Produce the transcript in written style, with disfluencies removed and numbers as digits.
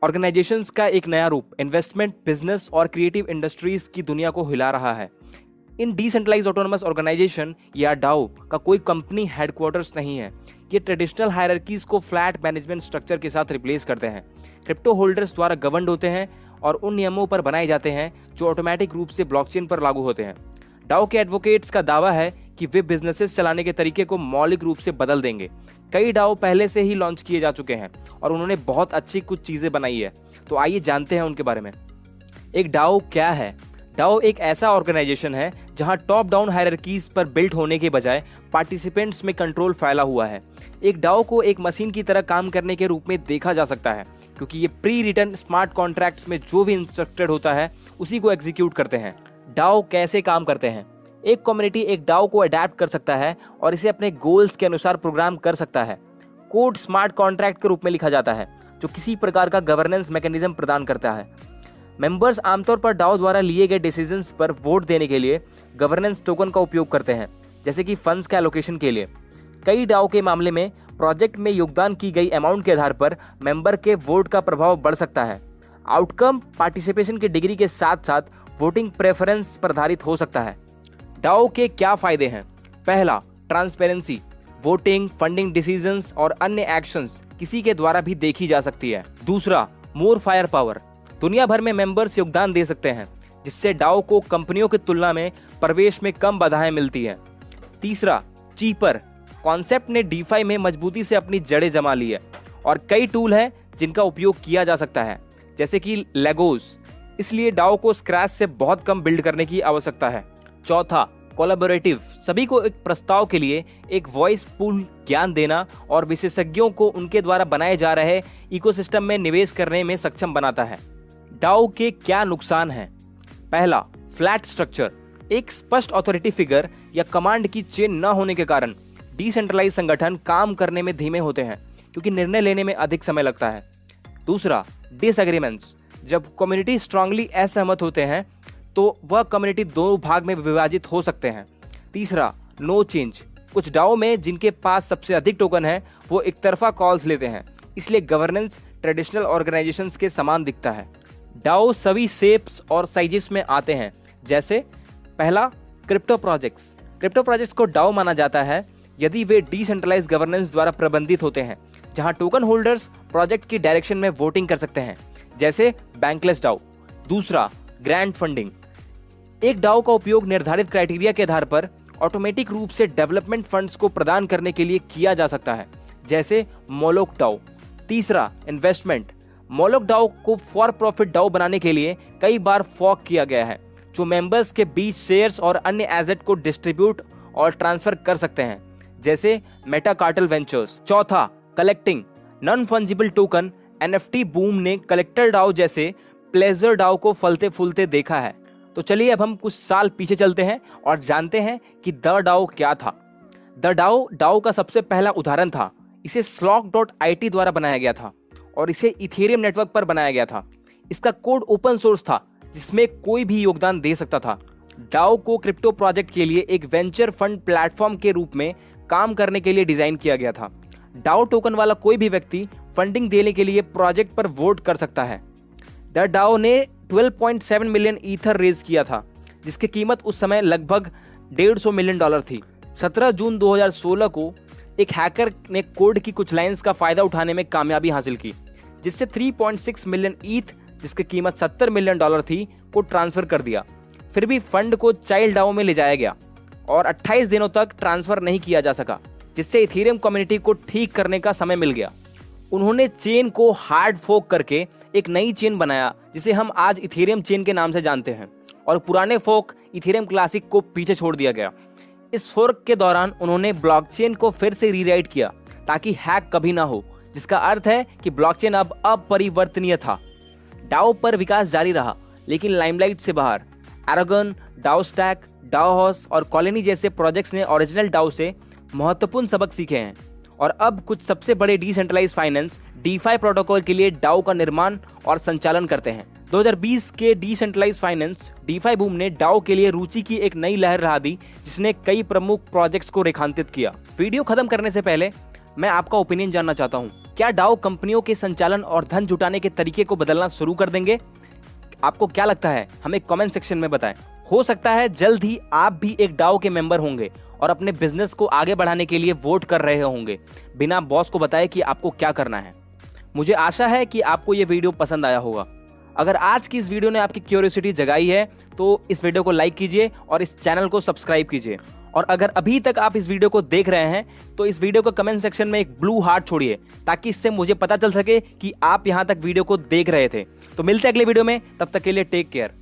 Organisations का एक नया रूप इन्वेस्टमेंट, बिजनेस और क्रिएटिव इंडस्ट्रीज की दुनिया को हिला रहा है। इन डिसेंट्रलाइज ऑटोनोमस ऑर्गेनाइजेशन या डाओ का कोई कंपनी हेडक्वार्टर्स नहीं है। ये ट्रेडिशनल हायरार्कीज को फ्लैट मैनेजमेंट स्ट्रक्चर के साथ रिप्लेस करते हैं। क्रिप्टो होल्डर्स द्वारा गवर्नड होते हैं और उन नियमों पर बनाए जाते हैं जो ऑटोमेटिक रूप से ब्लॉकचेन पर लागू होते हैं। डाओ के एडवोकेट्स का दावा है कि वे बिजनेसेस चलाने के तरीके को मौलिक रूप से बदल देंगे। कई डाओ पहले से ही लॉन्च किए जा चुके हैं और उन्होंने बहुत अच्छी कुछ चीजें बनाई है। तो आइए जानते हैं उनके बारे में। एक डाओ क्या है? डाओ एक ऐसा ऑर्गेनाइजेशन है जहां टॉप डाउन हायरार्कीज पर बिल्ट होने के बजाय पार्टिसिपेंट्स में कंट्रोल फैला हुआ है। एक डाओ को एक मशीन की तरह काम करने के रूप में देखा जा सकता है, क्योंकि ये प्री रिटन स्मार्ट कॉन्ट्रैक्ट्स में जो भी इंस्ट्रक्टेड होता है उसी को एग्जीक्यूट करते हैं। डाओ कैसे काम करते हैं? एक कम्युनिटी एक डाओ को अडेप्ट कर सकता है और इसे अपने गोल्स के अनुसार प्रोग्राम कर सकता है। कोड स्मार्ट कॉन्ट्रैक्ट के रूप में लिखा जाता है जो किसी प्रकार का गवर्नेंस मैकेनिज्म प्रदान करता है। मेंबर्स आमतौर पर डाओ द्वारा लिए गए डिसीजंस पर वोट देने के लिए गवर्नेंस टोकन का उपयोग करते हैं, जैसे कि फंड्स के एलोकेशन के लिए। कई डाओ के मामले में प्रोजेक्ट में योगदान की गई अमाउंट के आधार पर मेंबर के वोट का प्रभाव बढ़ सकता है। आउटकम पार्टिसिपेशन की डिग्री के साथ साथ वोटिंग प्रेफरेंस पर आधारित हो सकता है। डाओ के क्या फायदे हैं? पहला, ट्रांसपेरेंसी। वोटिंग, फंडिंग डिसीजंस और अन्य एक्शंस किसी के द्वारा भी देखी जा सकती है। दूसरा, मोर फायर पावर। दुनिया भर में मेंबर्स योगदान दे सकते हैं, जिससे डाओ को कंपनियों की तुलना में प्रवेश में कम बाधाएं मिलती हैं। तीसरा, चीपर। कॉन्सेप्ट ने डीफाई में मजबूती से अपनी जड़ें जमा ली है और कई टूल हैं जिनका उपयोग किया जा सकता है, जैसे कि लेगोस। इसलिए डाओ को स्क्रैच से बहुत कम बिल्ड करने की आवश्यकता है। चौथा, कोलैबोरेटिव। सभी को एक प्रस्ताव के लिए एक वॉइस पूल ज्ञान देना और विशेषज्ञों को उनके द्वारा बनाए जा रहे इकोसिस्टम में निवेश करने में सक्षम बनाता है। डाओ के क्या नुकसान हैं? पहला, फ्लैट स्ट्रक्चर। एक स्पष्ट अथॉरिटी फिगर या कमांड की चेन न होने के कारण डिसेंट्रलाइज संगठन काम करने में धीमे होते हैं, क्योंकि निर्णय लेने में अधिक समय लगता है। दूसरा, डिसएग्रीमेंट्स। जब कम्युनिटी स्ट्रांगली असहमत होते हैं तो वह कम्युनिटी दो भाग में विभाजित हो सकते हैं। तीसरा, नो चेंज। कुछ डाओ में जिनके पास सबसे अधिक टोकन है वो एक तरफा कॉल्स लेते हैं, इसलिए गवर्नेंस ट्रेडिशनल ऑर्गेनाइजेशंस के समान दिखता है। डाओ सभी शेप्स और साइजेस में आते हैं, जैसे पहला, क्रिप्टो प्रोजेक्ट्स। क्रिप्टो प्रोजेक्ट्स को डाओ माना जाता है यदि वे डिसेंट्रलाइज गवर्नेंस द्वारा प्रबंधित होते हैं, जहां टोकन होल्डर्स प्रोजेक्ट की डायरेक्शन में वोटिंग कर सकते हैं, जैसे बैंकलेस डाओ। दूसरा, ग्रांट फंडिंग। एक डाओ का उपयोग निर्धारित क्राइटेरिया के आधार पर ऑटोमेटिक रूप से डेवलपमेंट फंड्स को प्रदान करने के लिए किया जा सकता है, जैसे मोलोक डाओ। तीसरा, इन्वेस्टमेंट। मोलोक डाओ को फॉर प्रॉफिट डाओ बनाने के लिए कई बार फॉर्क किया गया है, जो मेंबर्स के बीच शेयर्स और अन्य एसेट को डिस्ट्रीब्यूट और ट्रांसफर कर सकते हैं, जैसे मेटाकार्टल वेंचर्स। चौथा, collecting. Non fungible token NFT boom ने कलेक्टर डाओ जैसे प्लेजर डाओ को फलते फूलते देखा है। तो चलिए अब हम कुछ साल पीछे चलते हैं और जानते हैं कि द डाओ क्या था। द डाओ का सबसे पहला उदाहरण था। इसे Slock.it द्वारा बनाया गया था और इसे इथेरियम नेटवर्क पर बनाया गया था। इसका कोड ओपन सोर्स था, जिसमें कोई भी योगदान दे सकता था। डाओ को क्रिप्टो प्रोजेक्ट के लिए एक वेंचर फंड प्लेटफॉर्म के रूप में काम करने के लिए डिजाइन किया गया था। डाओ टोकन वाला कोई भी व्यक्ति फंडिंग देने के लिए प्रोजेक्ट पर वोट कर सकता है। द डाओ ने 12.7 मिलियन ईथर रेज किया था, जिसकी कीमत उस समय लगभग $150 मिलियन थी। 17 जून 2016 को एक हैकर ने कोड की कुछ लाइंस का फायदा उठाने में कामयाबी हासिल की, जिससे 3.6 मिलियन ईथ, जिसकी कीमत $70 मिलियन थी, को ट्रांसफर कर दिया। फिर भी फंड को चाइल्ड डाओ में ले जाया गया और 28 दिनों तक ट्रांसफर नहीं किया जा सका, जिससे इथेरियम कम्युनिटी को ठीक करने का समय मिल गया। उन्होंने चेन को हार्ड फोक करके एक नई चेन बनाया, जिसे हम आज इथेरियम चेन के नाम से जानते हैं, और पुराने फोक इथेरियम क्लासिक को पीछे छोड़ दिया गया। इस फोर्क के दौरान उन्होंने ब्लॉकचेन को फिर से रीराइट किया ताकि हैक कभी ना हो, जिसका अर्थ है कि ब्लॉकचेन अब अपरिवर्तनीय था। डाओ पर विकास जारी रहा, लेकिन लाइमलाइट से बाहर एरागन, डाओ स्टैक, डाओ हाउस और कॉलोनी जैसे प्रोजेक्ट्स ने ओरिजिनल डाओ से महत्वपूर्ण सबक सीखे हैं और अब कुछ सबसे बड़े डिसेंट्रलाइज फाइनेंस डीफाई प्रोटोकॉल के लिए डाओ का निर्माण और संचालन करते हैं। 2020 के डिसेंट्रलाइज फाइनेंस डीफाई बूम ने डाओ के लिए रुचि की एक नई लहर रहा दी, जिसने कई प्रमुख प्रोजेक्ट्स को रेखांकित किया। वीडियो खत्म करने से पहले मैं आपका ओपिनियन जानना चाहता हूँ। क्या डाओ कंपनियों के संचालन और धन जुटाने के तरीके को बदलना शुरू कर देंगे? आपको क्या लगता है? हमें कमेंट सेक्शन में बताएं। हो सकता है जल्द ही आप भी एक डाओ के मेंबर होंगे और अपने बिजनेस को आगे बढ़ाने के लिए वोट कर रहे होंगे बिना बॉस को बताए कि आपको क्या करना है। मुझे आशा है कि आपको ये वीडियो पसंद आया होगा। अगर आज की इस वीडियो ने आपकी क्यूरियोसिटी जगाई है तो इस वीडियो को लाइक कीजिए और इस चैनल को सब्सक्राइब कीजिए। और अगर अभी तक आप इस वीडियो को देख रहे हैं तो इस वीडियो को कमेंट सेक्शन में एक ब्लू हार्ट छोड़िए, ताकि इससे मुझे पता चल सके कि आप यहां तक वीडियो को देख रहे थे। तो मिलते हैं अगले वीडियो में, तब तक के लिए टेक केयर।